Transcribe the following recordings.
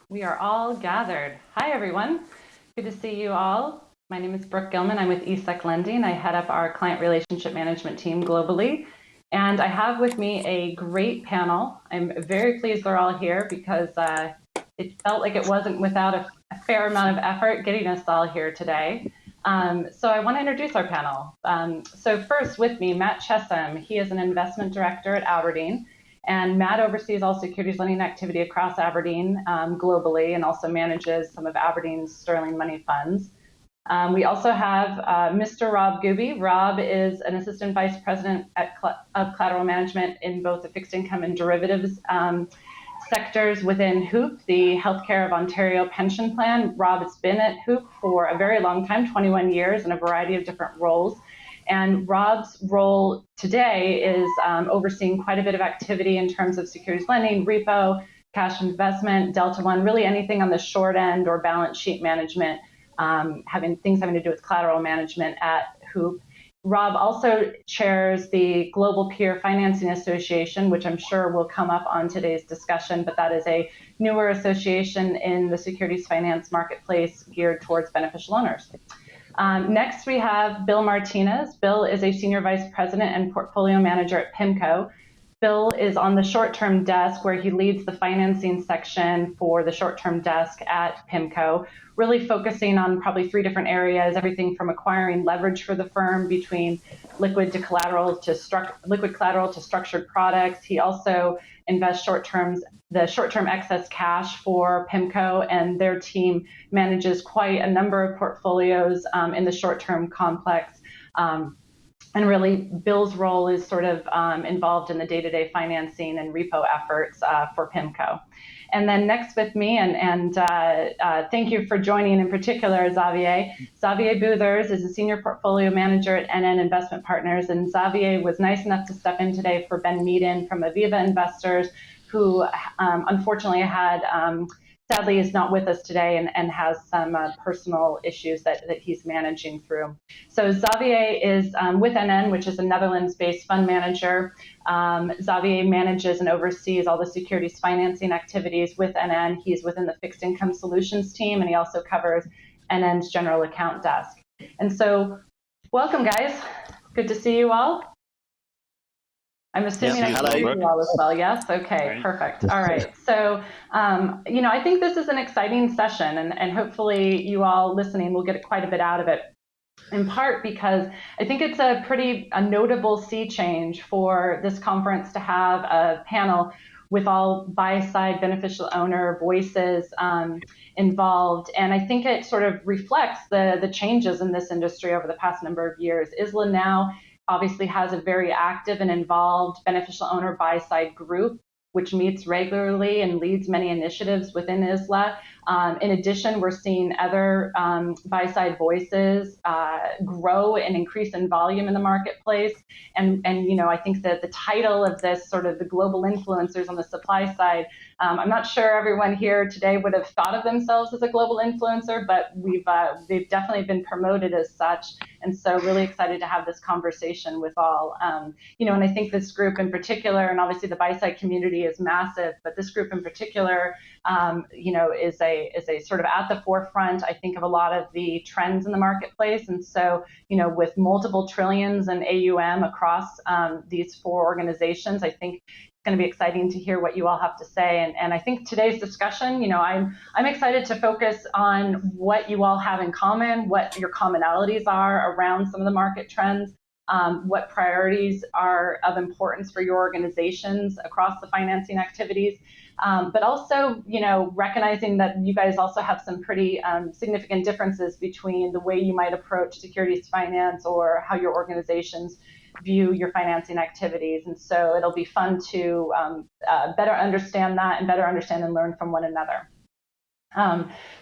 We are all gathered. Hi, everyone. Good to see you all. My name is Brooke Gilman. I'm with ISLA Lending. I head up our client relationship management team globally. And I have with me a great panel. I'm very pleased they're all here because it felt like it wasn't without a fair amount of effort getting us all here today. So I want to introduce our panel. So first with me, Matt Chesham. He is an investment director at Aberdeen. And Matt oversees all securities lending activity across Aberdeen globally and also manages some of Aberdeen's sterling money funds. We also have Mr. Rob Gooby. Rob is an assistant vice president of collateral management in both the fixed income and derivatives sectors within HOOP, the Healthcare of Ontario Pension Plan. Rob has been at HOOP for a very long time, 21 years, in a variety of different roles. And Rob's role today is overseeing quite a bit of activity in terms of securities lending, repo, cash investment, Delta One, really anything on the short end or balance sheet management, having to do with collateral management at HOOP. Rob also chairs the Global Peer Financing Association, which I'm sure will come up on today's discussion, but that is a newer association in the securities finance marketplace geared towards beneficial owners. Next, we have Bill Martinez. Bill is a senior vice president and portfolio manager at PIMCO. Bill is on the short-term desk where he leads the financing section for the short-term desk at PIMCO, really focusing on probably three different areas, everything from acquiring leverage for the firm between liquid collateral to structured products. He also invests the short-term excess cash for PIMCO, and their team manages quite a number of portfolios in the short-term complex. And really, Bill's role is sort of involved in the day-to-day financing and repo efforts for PIMCO. And then next with me, and thank you for joining in particular, Xavier. Xavier Boothers is a senior portfolio manager at NN Investment Partners, and Xavier was nice enough to step in today for Ben Meaden from Aviva Investors, who unfortunately sadly is not with us today and has some personal issues that he's managing through. So Xavier is with NN, which is a Netherlands-based fund manager. Xavier manages and oversees all the securities financing activities with NN. He's within the fixed income solutions team, and he also covers NN's general account desk. And so welcome, guys. Good to see you all. I'm assuming I can see you all as well. Yes? Okay, perfect. All right. So, I think this is an exciting session, and hopefully you all listening will get quite a bit out of it, in part because I think it's a notable sea change for this conference to have a panel with all buy-side beneficial owner voices involved. And I think it sort of reflects the changes in this industry over the past number of years. ISLA now obviously has a very active and involved beneficial owner buy-side group, which meets regularly and leads many initiatives within ISLA. In addition, we're seeing other buy-side voices grow and increase in volume in the marketplace. And I think that the title of this, sort of the global influencers on the supply side, I'm not sure everyone here today would have thought of themselves as a global influencer, but they've definitely been promoted as such. And so really excited to have this conversation with all. And I think this group in particular, and obviously the buy-side community is massive, but this group in particular, is a sort of at the forefront, I think, of a lot of the trends in the marketplace. And so, with multiple trillions in AUM across these four organizations, I think it's going to be exciting to hear what you all have to say. And I think today's discussion, I'm excited to focus on what you all have in common, what your commonalities are around some of the market trends, what priorities are of importance for your organizations across the financing activities, but also, recognizing that you guys also have some pretty significant differences between the way you might approach securities finance or how your organizations view your financing activities. And so it'll be fun to better understand that and better understand and learn from one another.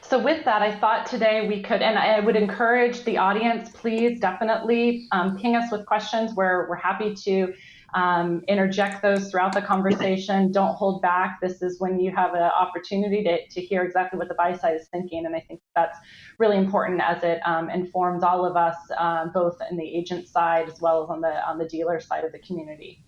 So with that, I thought today we could, and I would encourage the audience, please definitely ping us with questions. We're happy to interject those throughout the conversation. Don't hold back. This is when you have an opportunity to hear exactly what the buy side is thinking, and I think that's really important as it informs all of us, both in the agent side as well as on the dealer side of the community.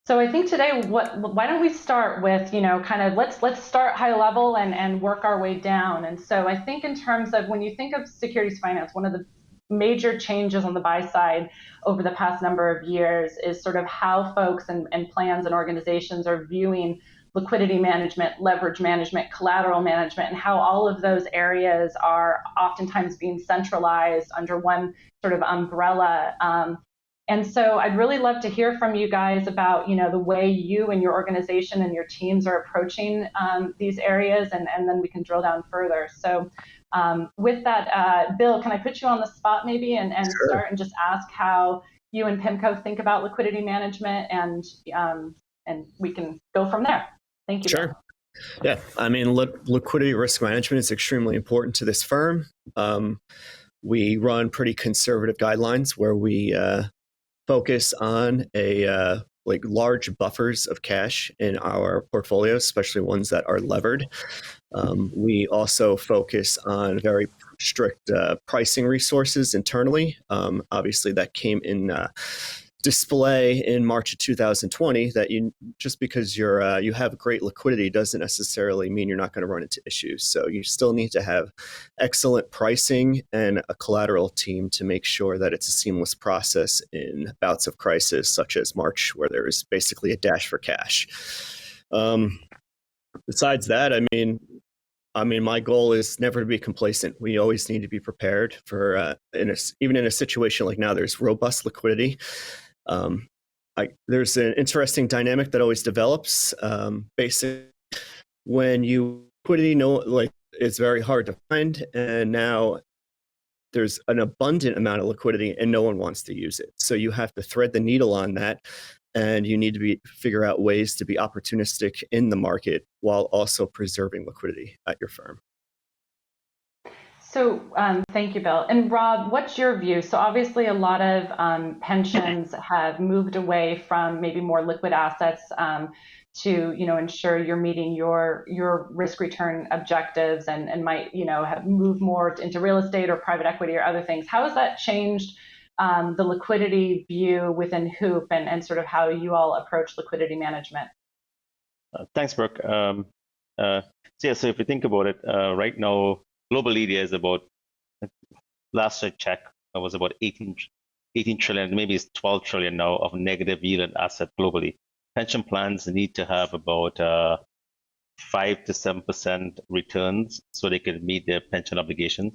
So I think today, why don't we start with, kind of let's start high level and work our way down. And so I think in terms of when you think of securities finance, one of the major changes on the buy side over the past number of years is sort of how folks and plans and organizations are viewing liquidity management, leverage management, collateral management, and how all of those areas are oftentimes being centralized under one sort of umbrella. And so I'd really love to hear from you guys about, the way you and your organization and your teams are approaching these areas, and then we can drill down further. So with that, Bill, can I put you on the spot maybe and Sure. start and just ask how you and PIMCO think about liquidity management, and we can go from there. Thank you, Bill. Sure. Yeah, I mean, liquidity risk management is extremely important to this firm. We run pretty conservative guidelines where we focus on like large buffers of cash in our portfolios, especially ones that are levered. We also focus on very strict pricing resources internally. Obviously, that came in display in March of 2020 that just because you have great liquidity doesn't necessarily mean you're not going to run into issues. So you still need to have excellent pricing and a collateral team to make sure that it's a seamless process in bouts of crisis, such as March, where there is basically a dash for cash. Besides that, I mean, my goal is never to be complacent. We always need to be prepared for, even in a situation like now, there's robust liquidity. There's an interesting dynamic that always develops. Basically, when liquidity, it's very hard to find, and now there's an abundant amount of liquidity, and no one wants to use it. So you have to thread the needle on that, and you need to figure out ways to be opportunistic in the market while also preserving liquidity at your firm. So thank you, Bill. And Rob, what's your view? So obviously a lot of pensions have moved away from maybe more liquid assets to ensure you're meeting your risk return objectives, and might have moved more into real estate or private equity or other things. How has that changed the liquidity view within Hoop, and sort of how you all approach liquidity management? Thanks, Brooke. So if you think about it, right now, globally, there's about, last I checked, it was about 18 trillion, maybe it's 12 trillion now of negative yield asset globally. Pension plans need to have about 5 to 7% returns so they can meet their pension obligations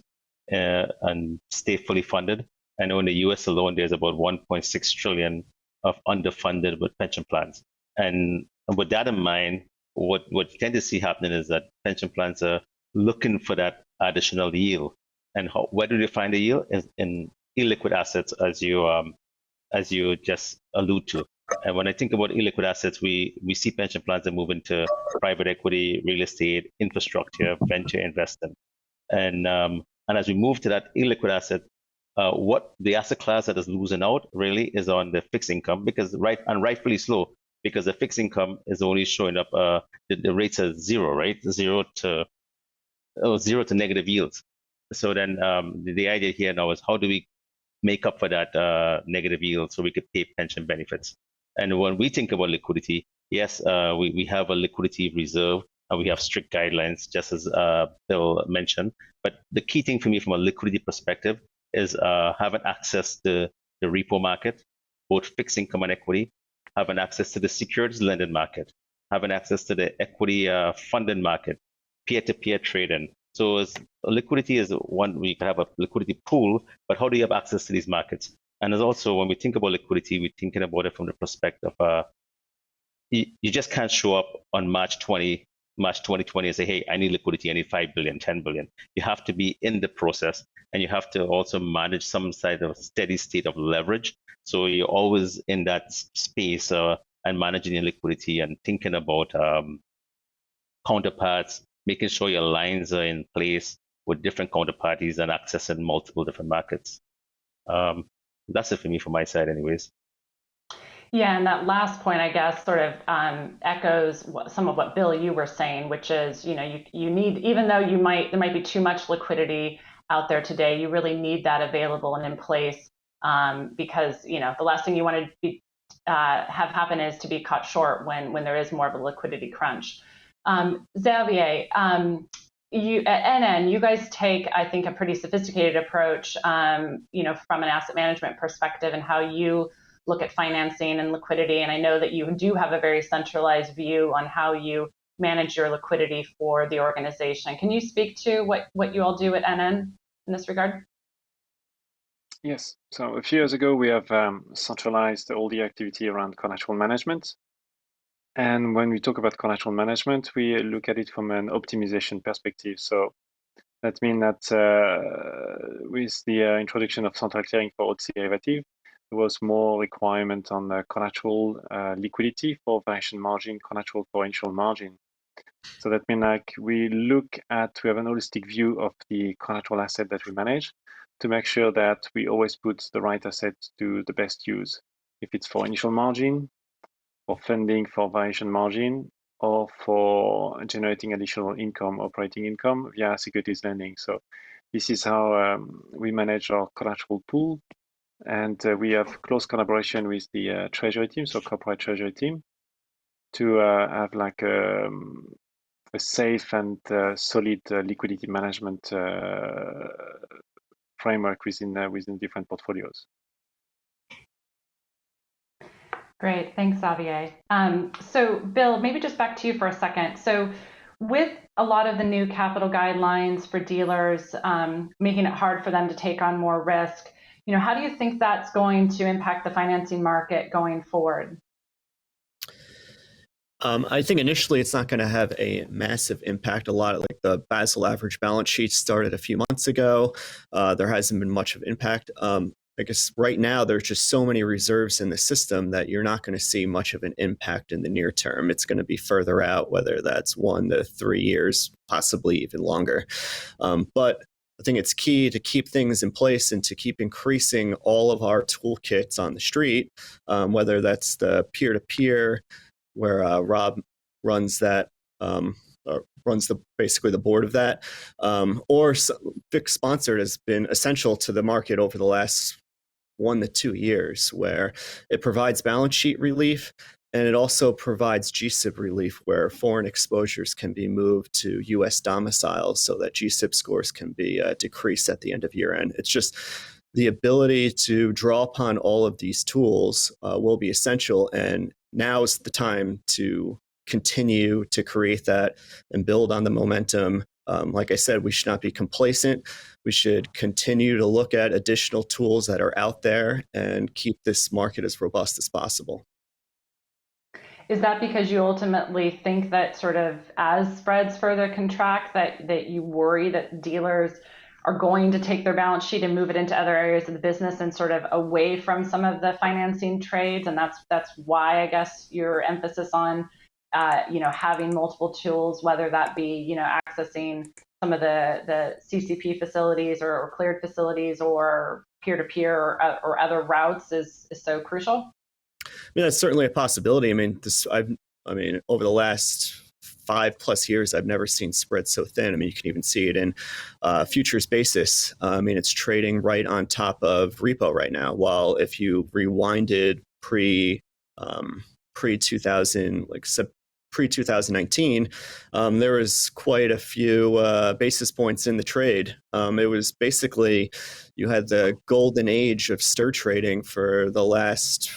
and stay fully funded. I know in the US alone, there's about 1.6 trillion of underfunded with pension plans. And with that in mind, what you tend to see happening is that pension plans are looking for that additional yield. And where do they find the yield? Is in illiquid assets, as you just allude to. And when I think about illiquid assets, we see pension plans that move into private equity, real estate, infrastructure, venture investing. And as we move to that illiquid asset, what the asset class that is losing out really is on the fixed income, because rightfully so, because the fixed income is only showing up, the rates are zero, right? Zero to negative yields. So then the idea here now is how do we make up for that negative yield so we could pay pension benefits? And when we think about liquidity, yes, we have a liquidity reserve and we have strict guidelines, just as Bill mentioned. But the key thing for me from a liquidity perspective is having access to the repo market, both fixed income and equity, having access to the securities lending market, having access to the equity funding market, peer-to-peer trading. So liquidity is one, we can have a liquidity pool, but how do you have access to these markets? And there's also, when we think about liquidity, we're thinking about it from the perspective of you just can't show up on March 2020 and say, hey, I need liquidity, I need 5 billion, 10 billion. You have to be in the process, and you have to also manage some side of steady state of leverage. So you're always in that space and managing your liquidity and thinking about counterparts, making sure your lines are in place with different counterparties and accessing multiple different markets. That's it for me from my side anyways. Yeah, and that last point, I guess, sort of echoes some of what Bill, you were saying, which is, you need, even though there might be too much liquidity out there today, you really need that available and in place, because, the last thing you want to be have happened is to be caught short when there is more of a liquidity crunch. Xavier, you at NN, you guys take, I think, a pretty sophisticated approach, from an asset management perspective and how you look at financing and liquidity. And I know that you do have a very centralized view on how you manage your liquidity for the organization. Can you speak to what you all do at NN in this regard? Yes. So a few years ago, we have centralized all the activity around collateral management. And when we talk about collateral management, we look at it from an optimization perspective. So that means that with the introduction of central clearing for OTC derivative, there was more requirement on the collateral liquidity for variation margin, collateral for initial margin. So that means we have an holistic view of the collateral asset that we manage to make sure that we always put the right asset to the best use. If it's for initial margin, for funding for variation margin, or for generating additional income, operating income via securities lending. So this is how we manage our collateral pool. And we have close collaboration with the treasury team, so corporate treasury team, to have a safe and solid liquidity management framework within different portfolios. Great, thanks, Xavier. So Bill, maybe just back to you for a second. So with a lot of the new capital guidelines for dealers, making it hard for them to take on more risk, how do you think that's going to impact the financing market going forward? I think initially it's not going to have a massive impact. A lot of the Basel average balance sheet started a few months ago. There hasn't been much of impact. I guess right now there's just so many reserves in the system that you're not going to see much of an impact in the near term. It's going to be further out, whether that's 1 to 3 years, possibly even longer. But I think it's key to keep things in place and to keep increasing all of our toolkits on the street, whether that's the peer-to-peer, where Rob runs that, basically the board of that, or fixed sponsored has been essential to the market over the last 1 to 2 years, where it provides balance sheet relief and it also provides GSIB relief, where foreign exposures can be moved to U.S. domiciles so that GSIB scores can be decreased at the end of year end. It's just the ability to draw upon all of these tools will be essential, and now's the time to continue to create that and build on the momentum. Like I said, we should not be complacent. We should continue to look at additional tools that are out there and keep this market as robust as possible. Is that because you ultimately think that sort of as spreads further contract, that you worry that dealers are going to take their balance sheet and move it into other areas of the business and sort of away from some of the financing trades? And that's why I guess your emphasis on having multiple tools, whether that be accessing some of the CCP facilities or cleared facilities or peer-to-peer or other routes is so crucial? Yeah, that's certainly a possibility. I mean, over the last 5+ years, I've never seen spreads so thin. I mean, you can even see it in futures basis. I mean, it's trading right on top of repo right now. While if you rewinded pre 2019, there was quite a few basis points in the trade. It was basically, you had the golden age of stir trading for the last,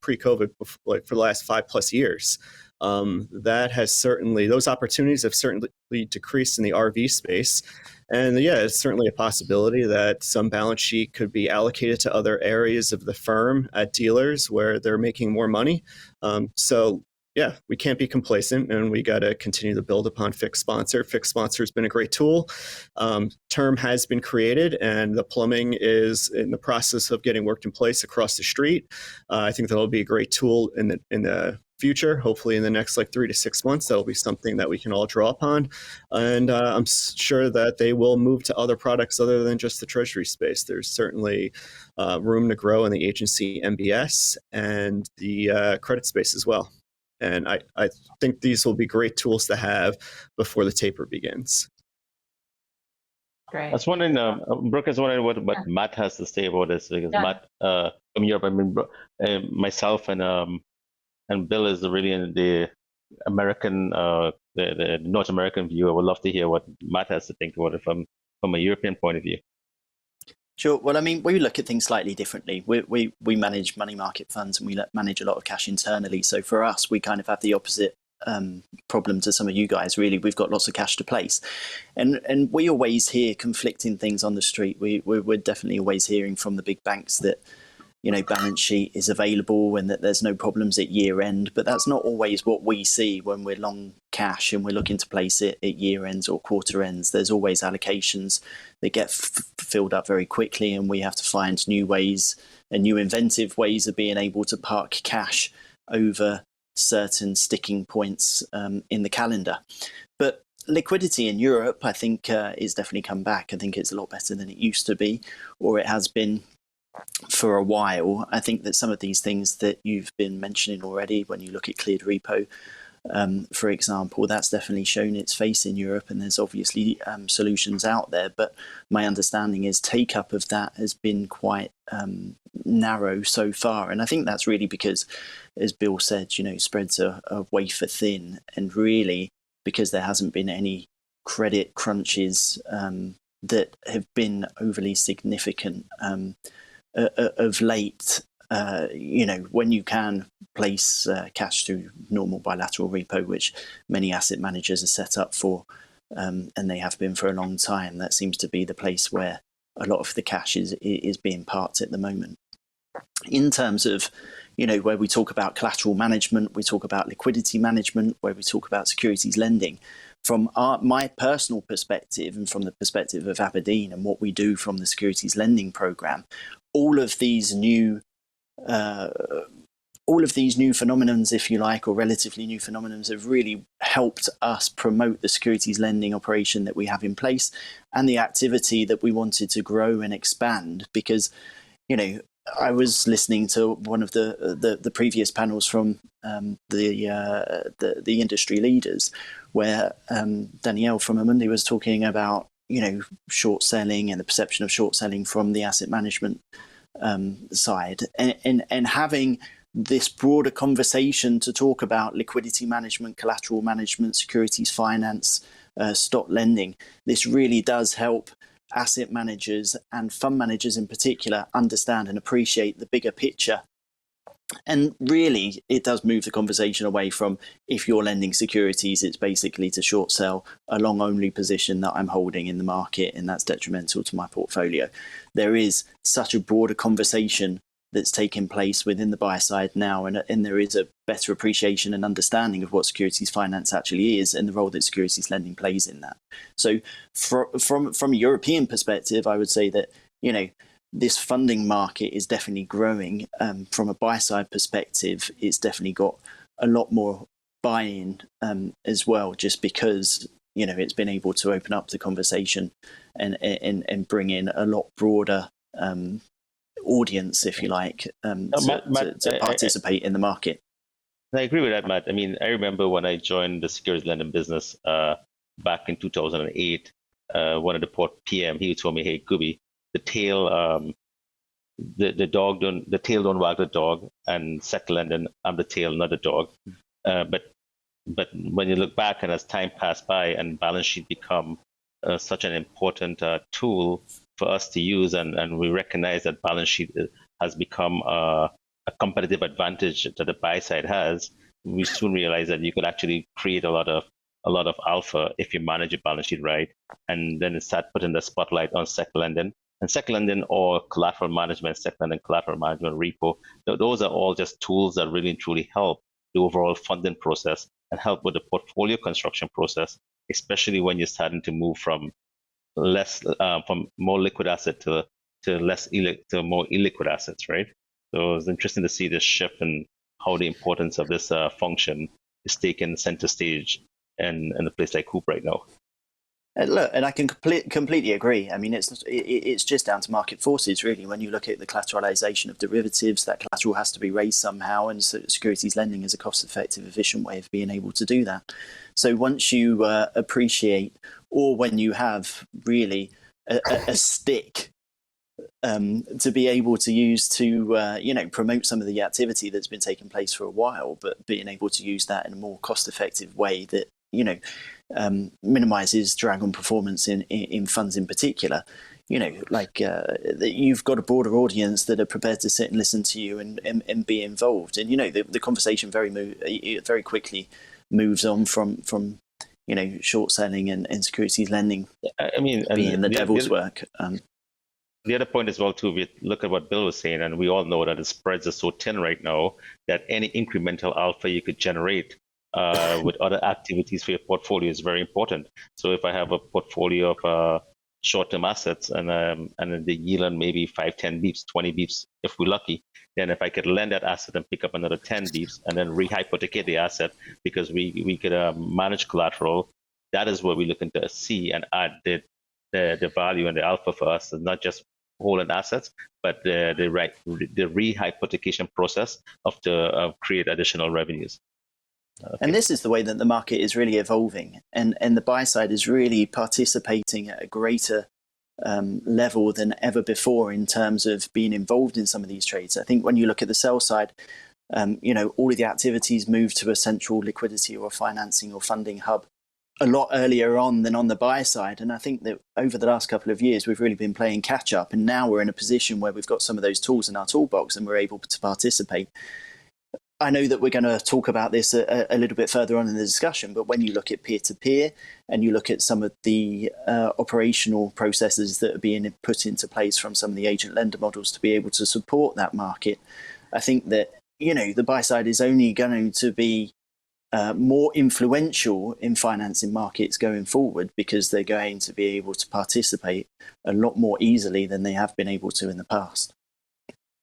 pre-COVID, for the last 5+ years. That has certainly, those opportunities have certainly decreased in the RV space. And yeah, it's certainly a possibility that some balance sheet could be allocated to other areas of the firm at dealers where they're making more money. So yeah, we can't be complacent, and we got to continue to build upon fixed sponsor. Fixed sponsor has been a great tool. Term has been created, and the plumbing is in the process of getting worked in place across the street. I think that'll be a great tool in the future. Hopefully in the next 3 to 6 months, that'll be something that we can all draw upon. And I'm sure that they will move to other products other than just the treasury space. There's certainly room to grow in the agency MBS and the credit space as well. And I think these will be great tools to have before the taper begins. great. I was wondering, Brooke is wondering what Matt has to say about this, because Matt from Europe, I mean, myself and Bill is really in the American, the North American view. I would love to hear what Matt has to think about it from a European point of view. Sure. Well, I mean, we look at things slightly differently. We manage money market funds and we manage a lot of cash internally. So for us, we kind of have the opposite problem to some of you guys. Really, we've got lots of cash to place, and we always hear conflicting things on the street. We're definitely always hearing from the big banks that, you know, balance sheet is available and that there's no problems at year end, but that's not always what we see when we're long cash and we're looking to place it at year ends or quarter ends. There's always allocations that get filled up very quickly, and we have to find new ways and new inventive ways of being able to park cash over certain sticking points in the calendar. But liquidity in Europe, I think, is definitely come back. I think it's a lot better than it used to be, or it has been for a while. I think that some of these things that you've been mentioning already, when you look at cleared repo, for example, that's definitely shown its face in Europe, and there's obviously solutions out there. But my understanding is take up of that has been quite narrow so far, and I think that's really because, as Bill said, you know, spreads are wafer thin, and really because there hasn't been any credit crunches that have been overly significant of late. You know, when you can place cash through normal bilateral repo, which many asset managers are set up for, and they have been for a long time, that seems to be the place where a lot of the cash is being parked at the moment. In terms of, you know, where we talk about collateral management, we talk about liquidity management, where we talk about securities lending, from my personal perspective and from the perspective of Aberdeen and what we do from the securities lending program, all of these new phenomenons, if you like, or relatively new phenomenons, have really helped us promote the securities lending operation that we have in place and the activity that we wanted to grow and expand. Because, you know, I was listening to one of the previous panels from the industry leaders, where Danielle from Amundi was talking about, you know, short selling and the perception of short selling from the asset management side, and having this broader conversation to talk about liquidity management, collateral management, securities finance, stock lending. This really does help asset managers and fund managers in particular understand and appreciate the bigger picture. And really, it does move the conversation away from, if you're lending securities, it's basically to short sell a long only position that I'm holding in the market, and that's detrimental to my portfolio. There is such a broader conversation that's taking place within the buy side now, and there is a better appreciation and understanding of what securities finance actually is and the role that securities lending plays in that. So from a European perspective, I would say that, you know, this funding market is definitely growing. From a buy side perspective, it's definitely got a lot more buy-in as well, just because, you know, it's been able to open up the conversation and bring in a lot broader audience, if you like, to participate in the market. I agree with that, Matt. I mean, I remember when I joined the securities lending business back in 2008, one of the port PM, he told me, "Hey, Gooby, the tail don't wag the dog, and sec lending, I'm the tail, not the dog." But when you look back, and as time passed by and balance sheet become such an important tool for us to use, and we recognize that balance sheet has become a competitive advantage that the buy side has, we soon realize that you could actually create a lot of alpha if you manage your balance sheet right, and then start putting the spotlight on sec lending. And sec lending or collateral management, sec lending, collateral management, repo, those are all just tools that really and truly help the overall funding process and help with the portfolio construction process, especially when you're starting to move from more liquid asset to more illiquid assets, right? So it's interesting to see this shift and how the importance of this function is taken center stage in a place like Hoop right now. Look, and I can completely agree. I mean, it's just down to market forces, really. When you look at the collateralization of derivatives, that collateral has to be raised somehow, and securities lending is a cost-effective, efficient way of being able to do that. So once you appreciate, or when you have really a stick to be able to use to promote some of the activity that's been taking place for a while, but being able to use that in a more cost-effective way that minimizes drag on performance in funds in particular. You've got a broader audience that are prepared to sit and listen to you and be involved, and the conversation very quickly moves on from short selling and securities lending. I mean, being the devil's work. The other point as well too, we look at what Bill was saying, and we all know that the spreads are so thin right now that any incremental alpha you could generate with other activities for your portfolio is very important. So if I have a portfolio of short-term assets and the yield on maybe 5, 10 beeps, 20 beeps, if we're lucky, then if I could lend that asset and pick up another 10 beeps and then rehypothecate the asset because we could manage collateral, that is what we're looking to see and add the value and the alpha for us, and not just holding assets, but the rehypothecation process of create additional revenues. Okay. And this is the way that the market is really evolving, and the buy side is really participating at a greater level than ever before in terms of being involved in some of these trades. I think when you look at the sell side, all of the activities move to a central liquidity or financing or funding hub a lot earlier on than on the buy side. And I think that over the last couple of years, we've really been playing catch up. And now we're in a position where we've got some of those tools in our toolbox and we're able to participate. I know that we're going to talk about this a little bit further on in the discussion, but when you look at peer-to-peer and you look at some of the operational processes that are being put into place from some of the agent lender models to be able to support that market, I think that, the buy side is only going to be more influential in financing markets going forward, because they're going to be able to participate a lot more easily than they have been able to in the past.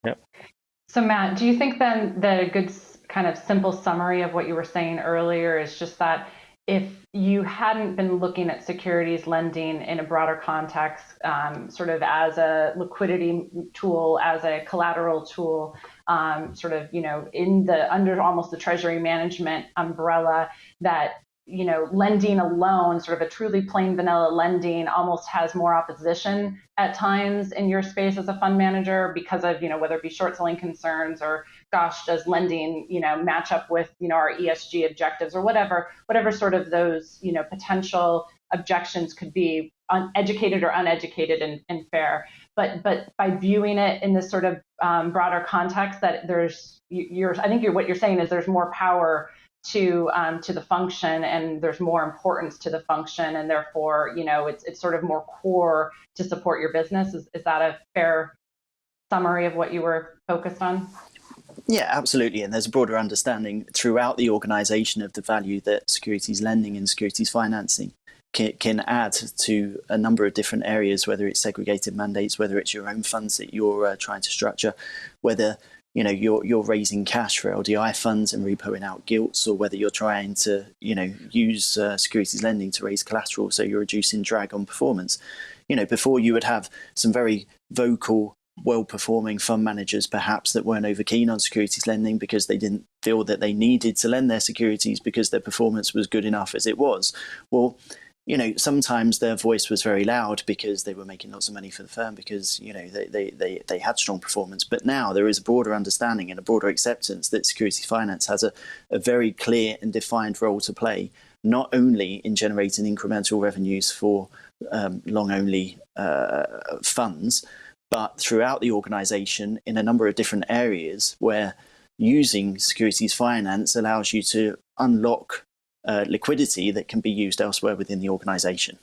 Yep. So Matt, do you think then that a good kind of simple summary of what you were saying earlier is just that if you hadn't been looking at securities lending in a broader context, sort of as a liquidity tool, as a collateral tool, under almost the treasury management umbrella, that lending alone, sort of a truly plain vanilla lending, almost has more opposition at times in your space as a fund manager because of, whether it be short selling concerns or, gosh, does lending, match up with, our ESG objectives or whatever sort of those, potential objections could be, uneducated or uneducated and fair. But by viewing it in this sort of broader context, that what you're saying is there's more power to the function, and there's more importance to the function, and therefore, it's sort of more core to support your business. Is that a fair summary of what you were focused on? Yeah, absolutely. And there's a broader understanding throughout the organization of the value that securities lending and securities financing can add to a number of different areas, whether it's segregated mandates, whether it's your own funds that you're trying to structure, whether you're raising cash for LDI funds and repoing out gilts, or whether you're trying to use securities lending to raise collateral, so you're reducing drag on performance. Before, you would have some very vocal, well-performing fund managers perhaps that weren't over keen on securities lending because they didn't feel that they needed to lend their securities because their performance was good enough as it was. Well, sometimes their voice was very loud because they were making lots of money for the firm, because they had strong performance. But now there is a broader understanding and a broader acceptance that securities finance has a very clear and defined role to play, not only in generating incremental revenues for long-only funds, but throughout the organization in a number of different areas where using securities finance allows you to unlock liquidity that can be used elsewhere within the organization.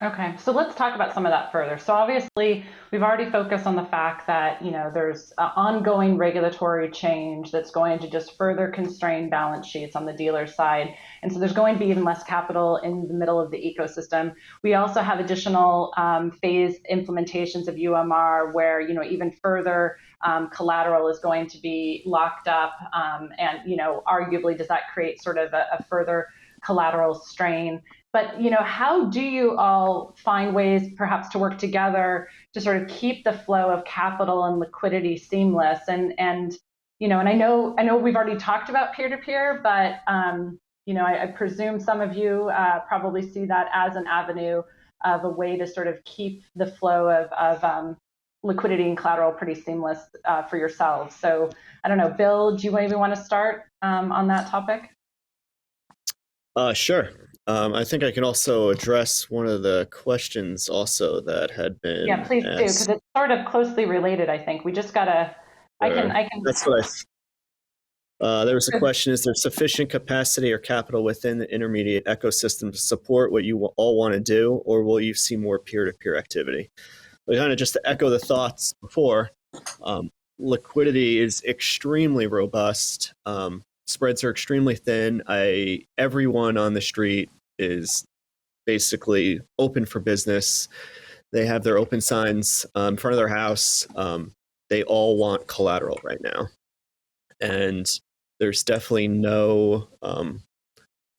Okay, so let's talk about some of that further. So obviously, we've already focused on the fact that there's ongoing regulatory change that's going to just further constrain balance sheets on the dealer side, and so there's going to be even less capital in the middle of the ecosystem. We also have additional phased implementations of UMR, where even further collateral is going to be locked up, and arguably does that create sort of a further collateral strain. But how do you all find ways perhaps to work together to sort of keep the flow of capital and liquidity seamless? And I know we've already talked about peer-to-peer, but I presume some of you probably see that as an avenue of a way to sort of keep the flow of liquidity and collateral pretty seamless for yourselves. So I don't know, Bill, do you maybe want to start on that topic? Sure. I think I can also address one of the questions also that had been Yeah, please do, because it's sort of closely related, I think. We just gotta, I can. That's what there was a question, is there sufficient capacity or capital within the intermediate ecosystem to support what you all want to do, or will you see more peer-to-peer activity? But kind of just to echo the thoughts before, liquidity is extremely robust. Spreads are extremely thin. Everyone on the street is basically open for business. They have their open signs in front of their house. They all want collateral right now. And there's definitely no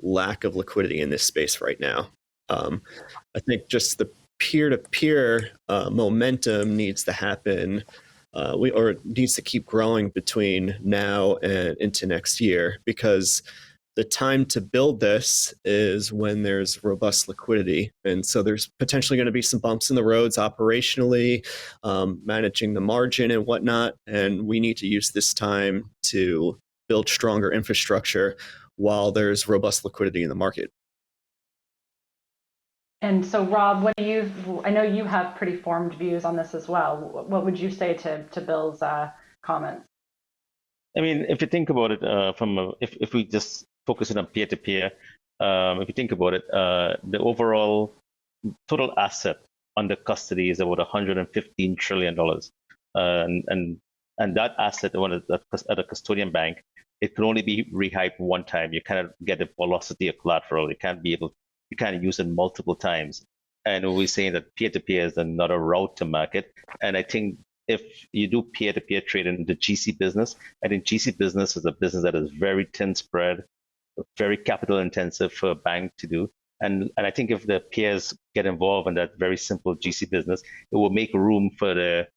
lack of liquidity in this space right now. I think just the peer-to-peer momentum needs to happen, or needs to keep growing between now and into next year, because the time to build this is when there's robust liquidity. And so there's potentially going to be some bumps in the roads operationally, managing the margin and whatnot. And we need to use this time to build stronger infrastructure while there's robust liquidity in the market. And so, Rob, I know you have pretty formed views on this as well. What would you say to Bill's comments? I mean, if you think about it, if we just focus on peer-to-peer, if you think about it, the overall total asset under custody is about $115 trillion, and that asset at a custodian bank, it can only be rehyped one time. You cannot get the velocity of collateral. You can't use it multiple times. And we're saying that peer-to-peer is another route to market. And I think if you do peer-to-peer trade in the GC business, I think GC business is a business that is very thin spread, very capital intensive for a bank to do. And I think if the peers get involved in that very simple GC business, it will make room for the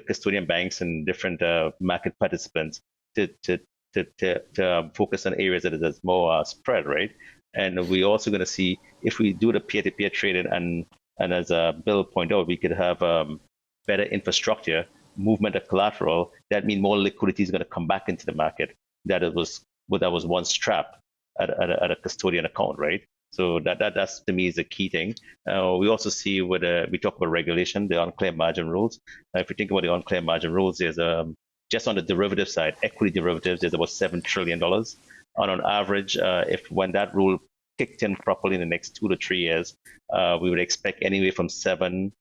custodian banks and different market participants to focus on areas that is more spread, right? And we're also going to see, if we do the peer-to-peer trading, and as Bill pointed out, we could have better infrastructure, movement of collateral. That means more liquidity is going to come back into the market that was once trapped at a custodian account, right? So that's to me is the key thing. We also see we talk about regulation, the unclaimed margin rules. If you think about the unclaimed margin rules, there's just on the derivative side, equity derivatives, there's about $7 trillion. On average, when that rule kicked in properly in the next 2 to 3 years, we would expect anywhere from 7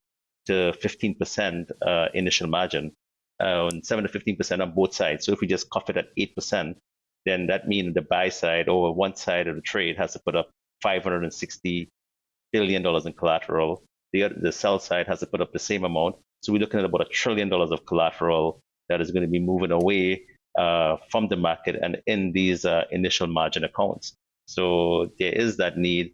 to 15% initial margin, and 7 to 15% on both sides. So if we just cuff it at 8%, then that means the buy side or one side of the trade has to put up $560 billion in collateral. The sell side has to put up the same amount. So we're looking at about $1 trillion of collateral that is going to be moving away from the market and in these initial margin accounts. So there is that need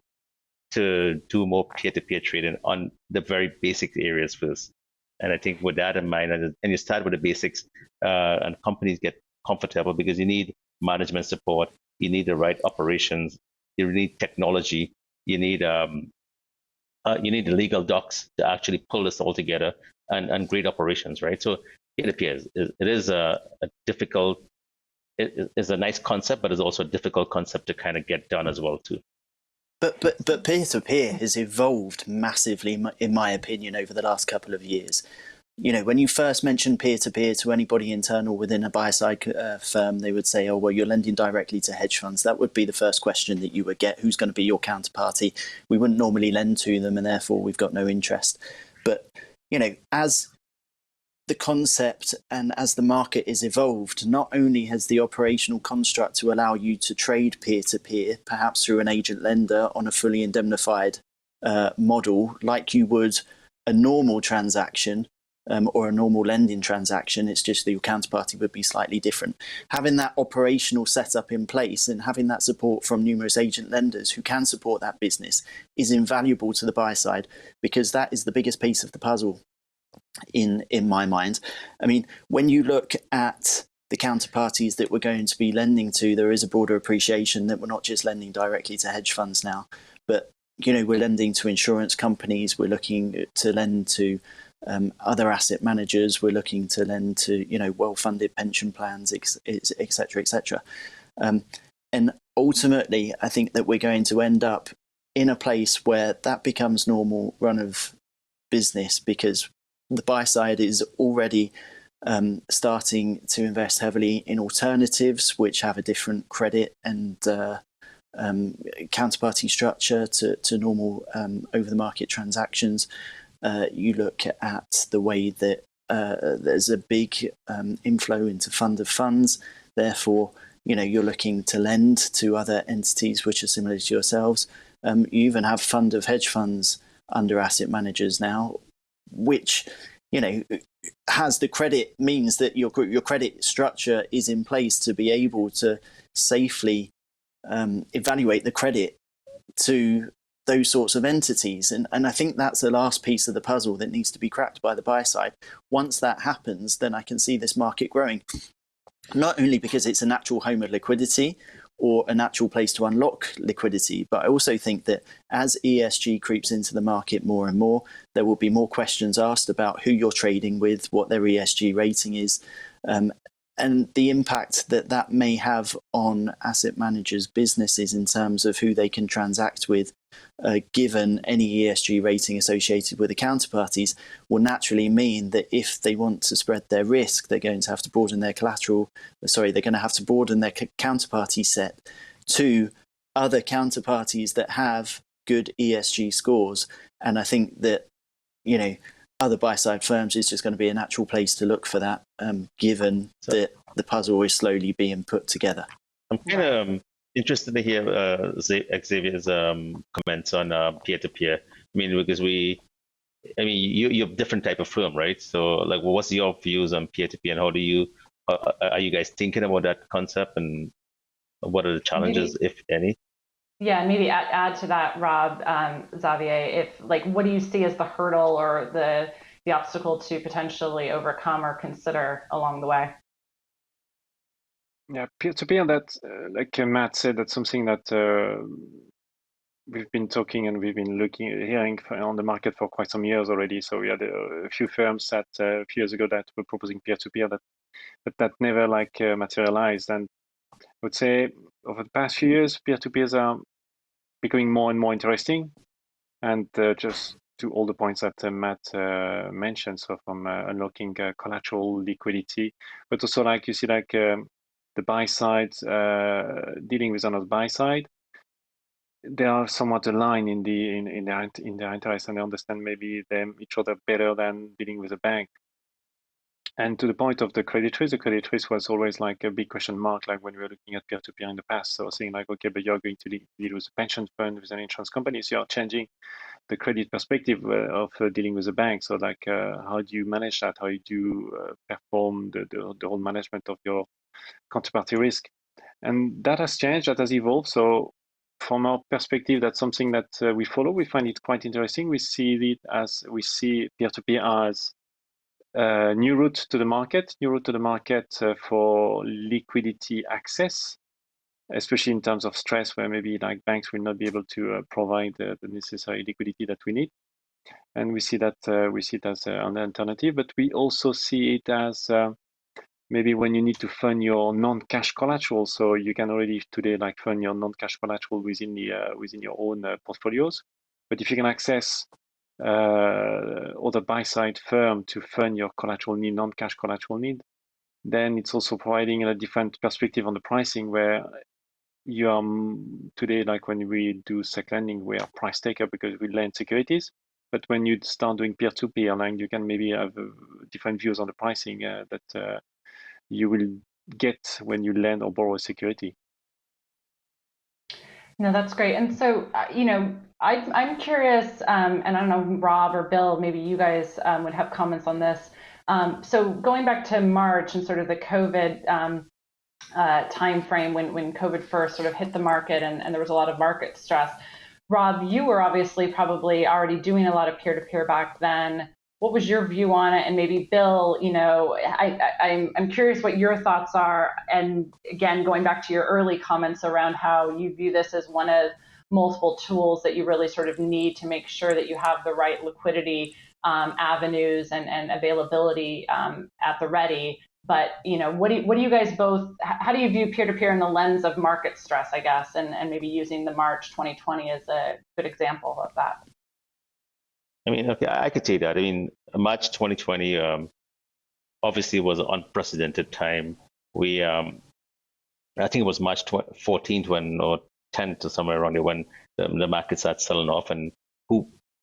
to do more peer-to-peer trading on the very basic areas first. And I think with that in mind, and you start with the basics, and companies get comfortable, because you need management support, you need the right operations, you need technology, you need the legal docs to actually pull this all together, and great operations, right? So peer-to-peer is a difficult. It is a nice concept, but it's also a difficult concept to kind of get done as well too. But peer-to-peer has evolved massively, in my opinion, over the last couple of years. You know, when you first mentioned peer-to-peer to anybody internal within a buy-side firm, they would say, oh, well, you're lending directly to hedge funds. That would be the first question that you would get. Who's going to be your counterparty? We wouldn't normally lend to them, and therefore we've got no interest. But, you know, as the concept and as the market is evolved, not only has the operational construct to allow you to trade peer-to-peer, perhaps through an agent lender on a fully indemnified model, like you would a normal transaction, or a normal lending transaction, it's just that your counterparty would be slightly different. Having that operational setup in place and having that support from numerous agent lenders who can support that business is invaluable to the buy side, because that is the biggest piece of the puzzle in my mind. I mean, when you look at the counterparties that we're going to be lending to, there is a broader appreciation that we're not just lending directly to hedge funds now, but we're lending to insurance companies, we're looking to lend to other asset managers, we're looking to lend to well-funded pension plans, etc., etc. And ultimately, I think that we're going to end up in a place where that becomes normal run of business, because the buy side is already starting to invest heavily in alternatives which have a different credit and counterparty structure to normal over-the-market transactions. You look at the way that there's a big inflow into fund of funds. Therefore, you're looking to lend to other entities which are similar to yourselves. You even have fund of hedge funds under asset managers now, which has the credit, means that your credit structure is in place to be able to safely evaluate the credit to those sorts of entities. And I think that's the last piece of the puzzle that needs to be cracked by the buy side. Once that happens, then I can see this market growing, not only because it's a natural home of liquidity or a natural place to unlock liquidity, but I also think that as ESG creeps into the market more and more, there will be more questions asked about who you're trading with, what their ESG rating is, and the impact that may have on asset managers' businesses in terms of who they can transact with, given any ESG rating associated with the counterparties, will naturally mean that if they want to spread their risk, they're going to have to broaden their they're going to have to broaden their counterparty set to other counterparties that have good ESG scores. And I think that, other buy-side firms is just going to be a natural place to look for that, given that the puzzle is slowly being put together. I'm kind of interested to hear Xavier's comments on peer-to-peer. I mean, because you're a different type of firm, right? So, like, what's your views on peer-to-peer, and how do you are you guys thinking about that concept, and what are the challenges, if any? Yeah, and maybe add to that, Rob, Xavier, what do you see as the hurdle or the obstacle to potentially overcome or consider along the way? Yeah, peer-to-peer, that, like Matt said, that's something that we've been talking and we've been hearing on the market for quite some years already. So we had a few firms that a few years ago that were proposing peer-to-peer that never materialized. And I would say over the past few years, peer-to-peers are becoming more and more interesting. And just to all the points that Matt mentioned, so from unlocking collateral liquidity, but also you see the buy side dealing with another buy side, they are somewhat aligned in their interests, and they understand maybe each other better than dealing with a bank. And to the point of the credit risk was always a big question mark, when we were looking at peer-to-peer in the past. So saying okay, but you're going to deal with a pension fund, with an insurance company, so you're changing the credit perspective of dealing with a bank. So how do you manage that? How do you perform the whole management of your counterparty risk? And that has changed, that has evolved. So from our perspective, that's something that we follow. We find it quite interesting. We see peer-to-peer as a new route to the market for liquidity access, especially in terms of stress, where maybe banks will not be able to provide the necessary liquidity that we need. And we see it as an alternative, but we also see it as maybe when you need to fund your non-cash collateral. So you can already today fund your non-cash collateral within your own portfolios. But if you can access other buy-side firm to fund your collateral need, non-cash collateral need, then it's also providing a different perspective on the pricing, where you are today, when we do sec lending, we are price taker because we lend securities. But when you start doing peer-to-peer, you can maybe have different views on the pricing that you will get when you lend or borrow a security. No, that's great. And so, I'm curious, and I don't know, Rob or Bill, maybe you guys would have comments on this. So going back to March and sort of the COVID timeframe when COVID first sort of hit the market and there was a lot of market stress. Rob, you were obviously probably already doing a lot of peer-to-peer back then. What was your view on it? And maybe Bill, I'm curious what your thoughts are. And again, going back to your early comments around how you view this as one multiple tools that you really sort of need to make sure that you have the right liquidity avenues and availability at the ready. But what do you guys both? How do you view peer-to-peer in the lens of market stress, I guess, and maybe using the March 2020 as a good example of that? I mean, okay, I could say that. I mean, March 2020 obviously was an unprecedented time. We, I think it was March 14th or 10th or somewhere around there when the market started selling off and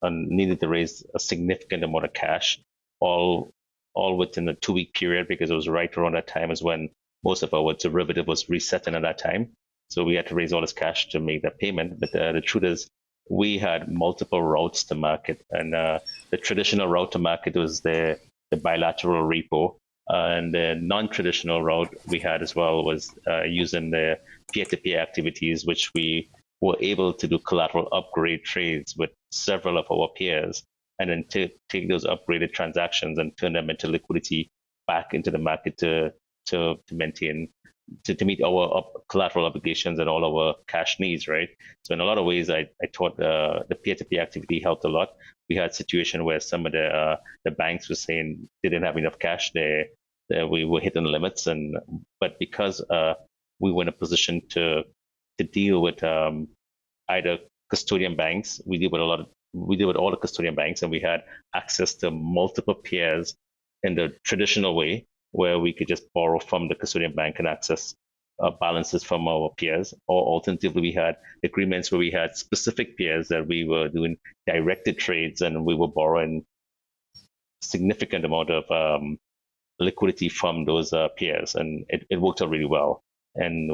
needed to raise a significant amount of cash, all within a 2-week period, because it was right around that time is when most of our derivative was resetting at that time. So we had to raise all this cash to make that payment. But the truth is, we had multiple routes to market, and the traditional route to market was the bilateral repo, and the non-traditional route we had as well was using the peer-to-peer activities, which we were able to do collateral upgrade trades with several of our peers, and then to take those upgraded transactions and turn them into liquidity back into the market to maintain, to meet our collateral obligations and all our cash needs, right? So in a lot of ways, I thought the peer-to-peer activity helped a lot. We had a situation where some of the banks were saying they didn't have enough cash there. We were hitting limits, but because we were in a position to deal with either custodian banks, we deal with all the custodian banks, and we had access to multiple peers in the traditional way, where we could just borrow from the custodian bank and access balances from our peers. Or alternatively, we had agreements where we had specific peers that we were doing directed trades, and we were borrowing significant amount of liquidity from those peers, and it worked out really well. And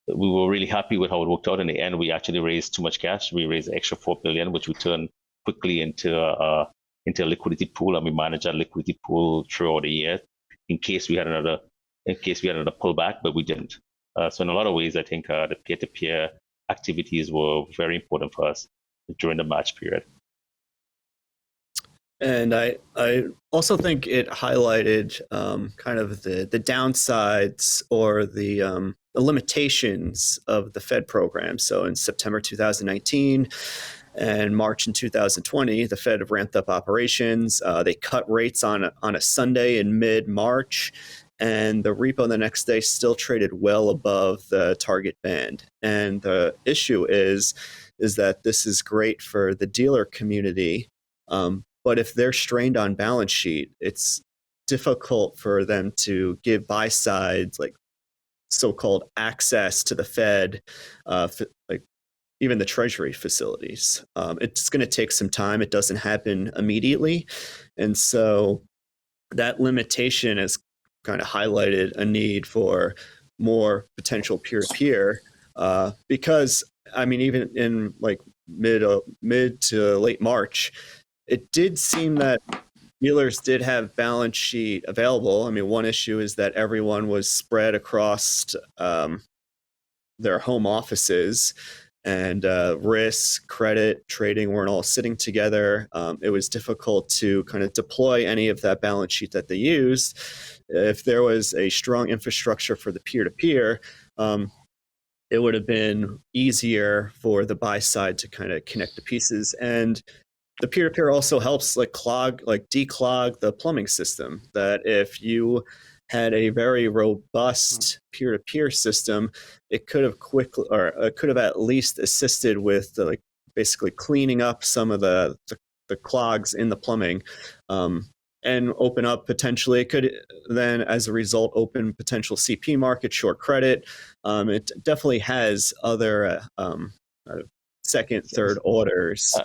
we were really happy with how it worked out. In the end, we actually raised too much cash. We raised extra $4 billion, which we turned quickly into a liquidity pool, and we managed our liquidity pool throughout the year in case we had another pullback, but we didn't. So in a lot of ways, I think the peer-to-peer activities were very important for us during the March period. And I also think it highlighted kind of the downsides or the limitations of the Fed program. So in September 2019 and March in 2020, the Fed ramped up operations. They cut rates on a Sunday in mid-March, and the repo the next day still traded well above the target band. And the issue is that this is great for the dealer community, but if they're strained on balance sheet, it's difficult for them to give buy sides like so-called access to the Fed, like even the Treasury facilities. It's going to take some time. It doesn't happen immediately. And so that limitation has kind of highlighted a need for more potential peer-to-peer, because, I mean, even in like mid to late March, it did seem that dealers did have balance sheet available. I mean, one issue is that everyone was spread across their home offices, and risk, credit, trading weren't all sitting together. It was difficult to kind of deploy any of that balance sheet that they used. If there was a strong infrastructure for the peer-to-peer, it would have been easier for the buy side to kind of connect the pieces. And the peer-to-peer also helps declog the plumbing system. That if you had a very robust peer-to-peer system, it could have at least assisted with basically cleaning up some of the clogs in the plumbing, and open up potentially. It could then, as a result, open potential CP market, short credit. It definitely has other second, third orders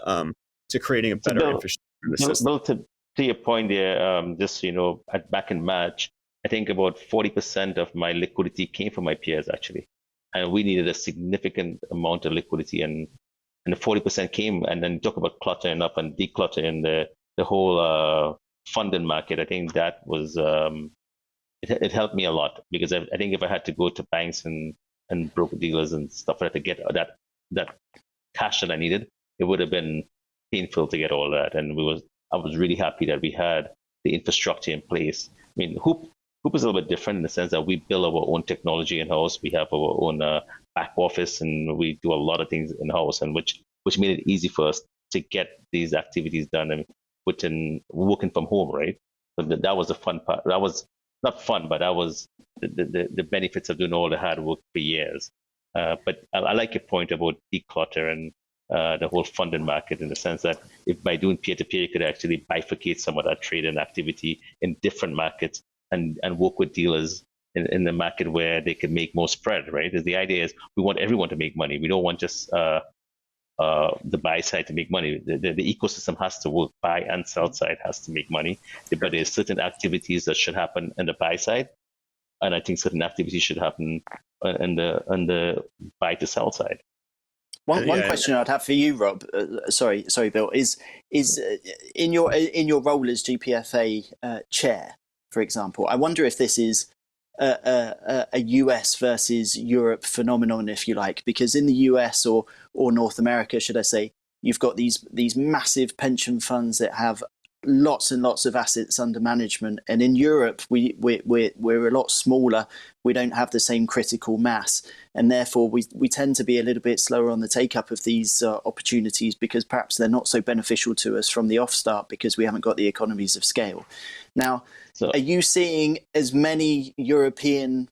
to creating a better infrastructure in the system. Bill, to your point there, back in March, I think about 40% of my liquidity came from my peers, actually. And we needed a significant amount of liquidity, and the 40% came. And then talk about cluttering up and decluttering the whole funding market. I think that was, it helped me a lot, because I think if I had to go to banks and broker dealers and stuff like that to get that cash that I needed, it would have been painful to get all that. And I was really happy that we had the infrastructure in place. I mean, Hoop is a little bit different in the sense that we build our own technology in-house. We have our own back office, and we do a lot of things in house, and which made it easy for us to get these activities done and within working from home, right? So that was the fun part. That was not fun, but that was the benefits of doing all the hard work for years. But I like your point about declutter and the whole funding market, in the sense that if by doing peer-to-peer, you could actually bifurcate some of that trade and activity in different markets and work with dealers in the market where they can make more spread, right? Because the idea is we want everyone to make money. We don't want just the buy side to make money. The ecosystem has to work. Buy and sell side has to make money. But there's certain activities that should happen in the buy side, and I think certain activities should happen on the buy to sell side. One question I'd have for you, Rob. Sorry, Bill. Is in your role as GPFA chair, for example, I wonder if this is a US versus Europe phenomenon, if you like, because in the US or North America, should I say, you've got these massive pension funds that have lots and lots of assets under management, and in Europe we're a lot smaller. We don't have the same critical mass, and therefore we tend to be a little bit slower on the take up of these opportunities, because perhaps they're not so beneficial to us from the off start because we haven't got the economies of scale. Now, are you seeing as many European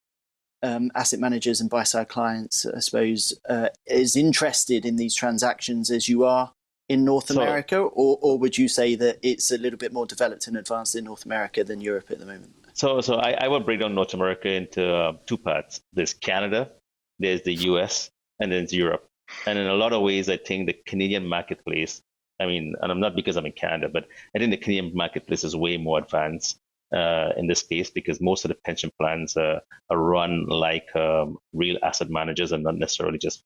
asset managers and buy side clients, I suppose, as interested in these transactions as you are in North America, or would you say that it's a little bit more developed and advanced in North America than Europe at the moment? So I will break down North America into two parts. There's Canada, there's the US, and then there's Europe. And in a lot of ways, I think the Canadian marketplace, I mean, and I'm not because I'm in Canada, but I think the Canadian marketplace is way more advanced in this space, because most of the pension plans are run like real asset managers and not necessarily just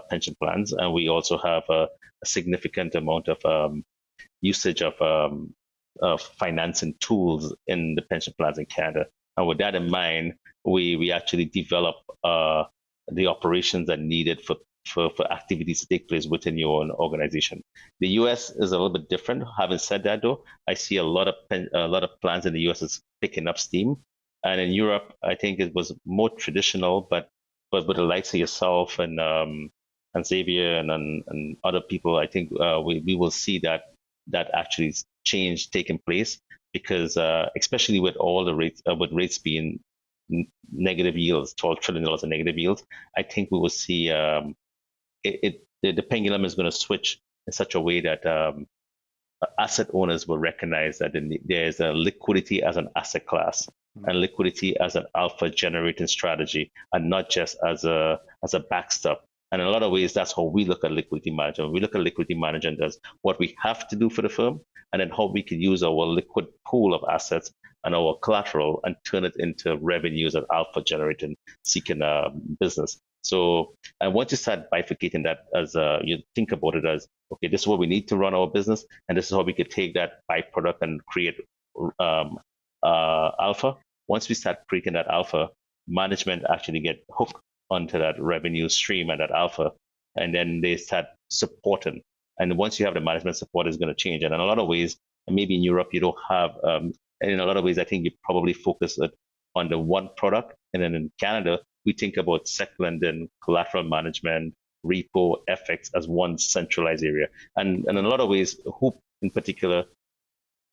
pension plans. And we also have a significant amount of usage of financing tools in the pension plans in Canada. And with that in mind, we actually develop the operations that needed for activities to take place within your own organization. The US is a little bit different. Having said that, though, I see a lot of plans in the US is picking up steam, and in Europe, I think it was more traditional. But with the likes of yourself and Xavier and other people, I think we will see that actually change taking place, because especially with all the rates, with rates being negative yields, $12 trillion in negative yields, I think we will see the pendulum is going to switch in such a way that asset owners will recognize that there's a liquidity as an asset class and liquidity as an alpha generating strategy, and not just as a backstop. And in a lot of ways, that's how we look at liquidity management. We look at liquidity management as what we have to do for the firm, and then how we can use our liquid pool of assets and our collateral and turn it into revenues and alpha generating seeking business. So, and once you start bifurcating that, as you think about it as, okay, this is what we need to run our business, and this is how we could take that byproduct and create alpha. Once we start creating that alpha, management actually get hooked onto that revenue stream and that alpha, and then they start supporting. And once you have the management support, it's going to change. And in a lot of ways, maybe in Europe you don't have, and in a lot of ways, I think you probably focus it on the one product. And then in Canada, we think about sector lending, collateral management, repo, FX as one centralized area. And in a lot of ways, Hoop in particular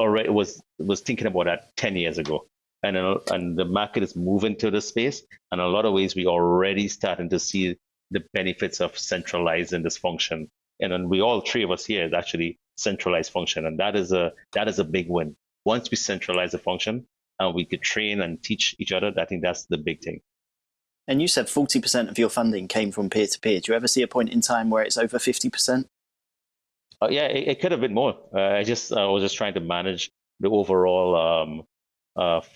already was thinking about that 10 years ago. And the market is moving to the space. And in a lot of ways, we already starting to see the benefits of centralizing this function. And then we all three of us here is actually centralized function. And that is a big win. Once we centralize the function and we could train and teach each other, I think that's the big thing. And you said 40% of your funding came from peer-to-peer. Do you ever see a point in time where it's over 50%? Yeah, it could have been more. I was just trying to manage the overall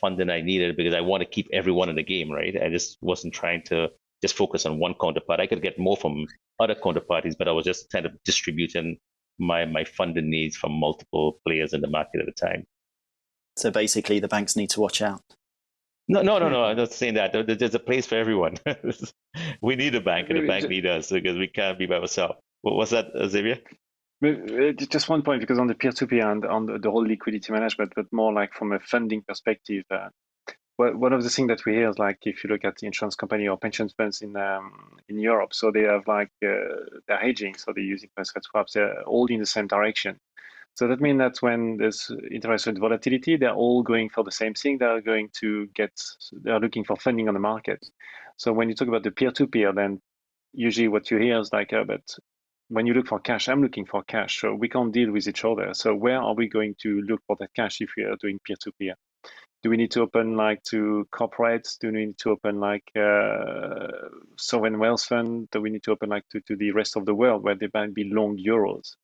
funding I needed, because I want to keep everyone in the game, right? I just wasn't trying to just focus on one counterpart. I could get more from other counterparties, but I was just kind of distributing my funding needs from multiple players in the market at a time. So basically, the banks need to watch out. No. I'm not saying that. There's a place for everyone. We need a bank, and the bank needs us, because we can't be by ourselves. What's that, Xavier? Just one point, because on the peer-to-peer and on the whole liquidity management, but more like from a funding perspective, one of the things that we hear is like if you look at the insurance company or pension funds in Europe, so they have like they're hedging, so they're using interest rate swaps. They're all in the same direction. So that means that when there's interest rate volatility, they're all going for the same thing. They're looking for funding on the market. So when you talk about the peer-to-peer, then usually what you hear is like, but when you look for cash, I'm looking for cash. So we can't deal with each other. So where are we going to look for that cash if we are doing peer-to-peer? Do we need to open like to corporates? Do we need to open like sovereign wealth fund? Do we need to open like to the rest of the world where they might be long euros?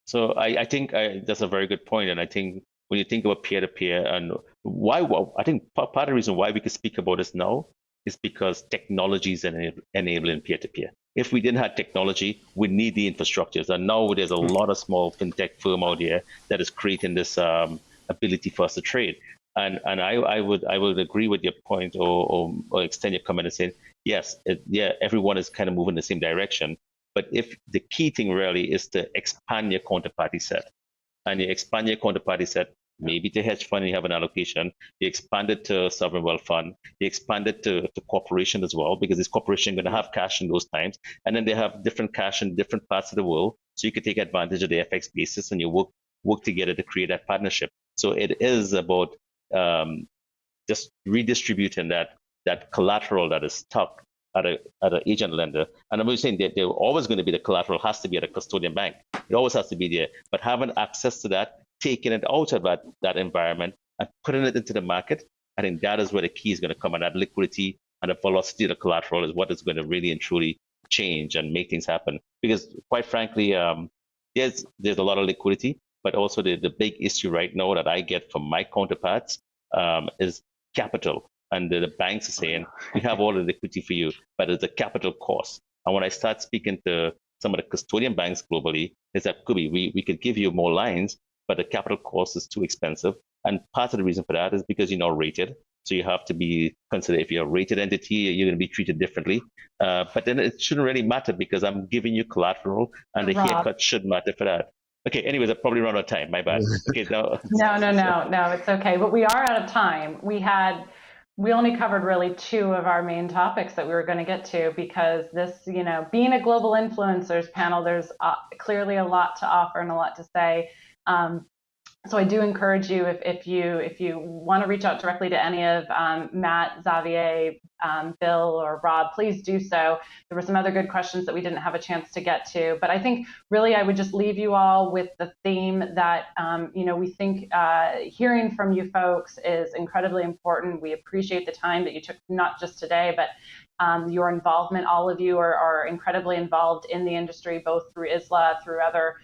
So I think that's a very good point. And I think when you think about peer-to-peer and I think part of the reason why we can speak about this now is because technology is enabling peer-to-peer. If we didn't have technology, we need the infrastructures. And now there's a lot of small fintech firm out there that is creating this ability for us to trade. And I would agree with your point or extend your comment and say, yes, everyone is kind of moving in the same direction. But if the key thing really is to expand your counterparty set, and you expand your counterparty set, maybe to hedge fund, you have an allocation, you expand it to sovereign wealth fund, you expand it to corporation as well, because this corporation going to have cash in those times, and then they have different cash in different parts of the world, so you can take advantage of the FX basis and you work together to create that partnership. So it is about just redistributing that collateral that is stuck at an agent lender. And I'm saying that they're always going to be, the collateral has to be at a custodian bank. It always has to be there. But having access to that, taking it out of that environment and putting it into the market, I think that is where the key is going to come. And that liquidity and the velocity of the collateral is what is going to really and truly change and make things happen. Because quite frankly, there's a lot of liquidity, but also the big issue right now that I get from my counterparts is capital. And the banks are saying, we have all the liquidity for you, but it's a capital cost. And when I start speaking to some of the custodian banks globally, is that could be, we could give you more lines, but the capital cost is too expensive. And part of the reason for that is because you're not rated. So you have to be considered, if you're a rated entity, you're going to be treated differently. But then it shouldn't really matter because I'm giving you collateral and the haircut should matter for that. Okay, anyways, I probably run out of time. My bad. Okay, no, it's okay. But we are out of time. We only covered really 2 of our main topics that we were going to get to because this, being a global influencers panel, there's clearly a lot to offer and a lot to say. So I do encourage you, if you want to reach out directly to any of Matt, Xavier, Bill, or Rob, please do so. There were some other good questions that we didn't have a chance to get to, but I think really I would just leave you all with the theme that we think hearing from you folks is incredibly important. We appreciate the time that you took, not just today, but your involvement. All of you are incredibly involved in the industry, both through ISLA, through other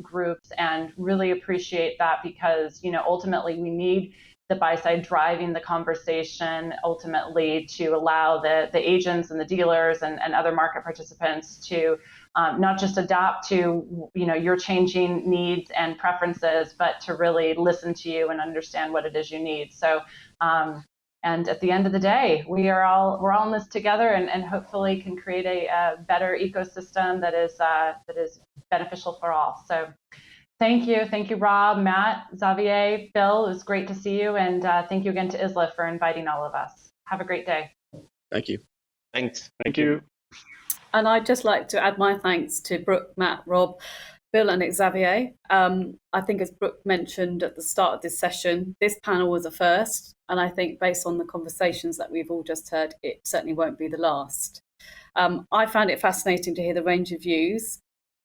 groups, and really appreciate that because ultimately we need the buy side driving the conversation ultimately to allow the agents and the dealers and other market participants to not just adapt to your changing needs and preferences, but to really listen to you and understand what it is you need. So and at the end of the day, we're all in this together, and hopefully can create a better ecosystem that is beneficial for all. So thank you, Rob, Matt, Xavier, Bill. It was great to see you, and thank you again to ISLA for inviting all of us. Have a great day. Thank you. Thanks. Thank you. And I'd just like to add my thanks to Brooke, Matt, Rob, Bill, and Xavier. I think, as Brooke mentioned at the start of this session, this panel was a first. And I think based on the conversations that we've all just heard, it certainly won't be the last. I found it fascinating to hear the range of views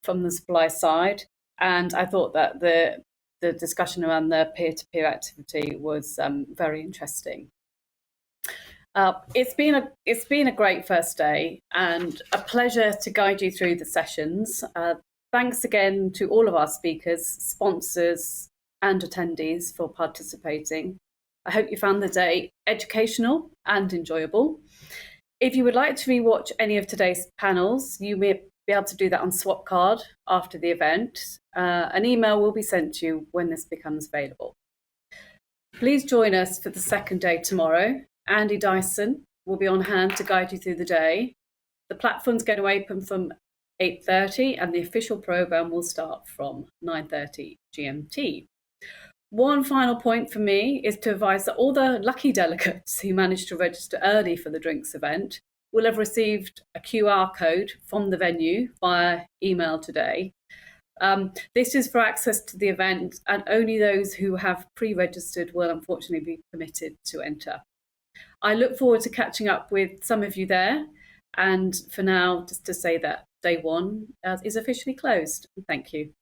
from the supply side. And I thought that the discussion around the peer-to-peer activity was very interesting. It's been a great first day and a pleasure to guide you through the sessions. Thanks again to all of our speakers, sponsors, and attendees for participating. I hope you found the day educational and enjoyable. If you would like to rewatch any of today's panels, you may be able to do that on Swapcard after the event. An email will be sent to you when this becomes available. Please join us for the second day tomorrow. Andy Dyson will be on hand to guide you through the day. The platform's going to open from 8:30 and the official programme will start from 9:30 GMT. One final point for me is to advise that all the lucky delegates who managed to register early for the drinks event will have received a QR code from the venue via email today. This is for access to the event, and only those who have pre-registered will unfortunately be permitted to enter. I look forward to catching up with some of you there, and for now, just to say that day one is officially closed. Thank you.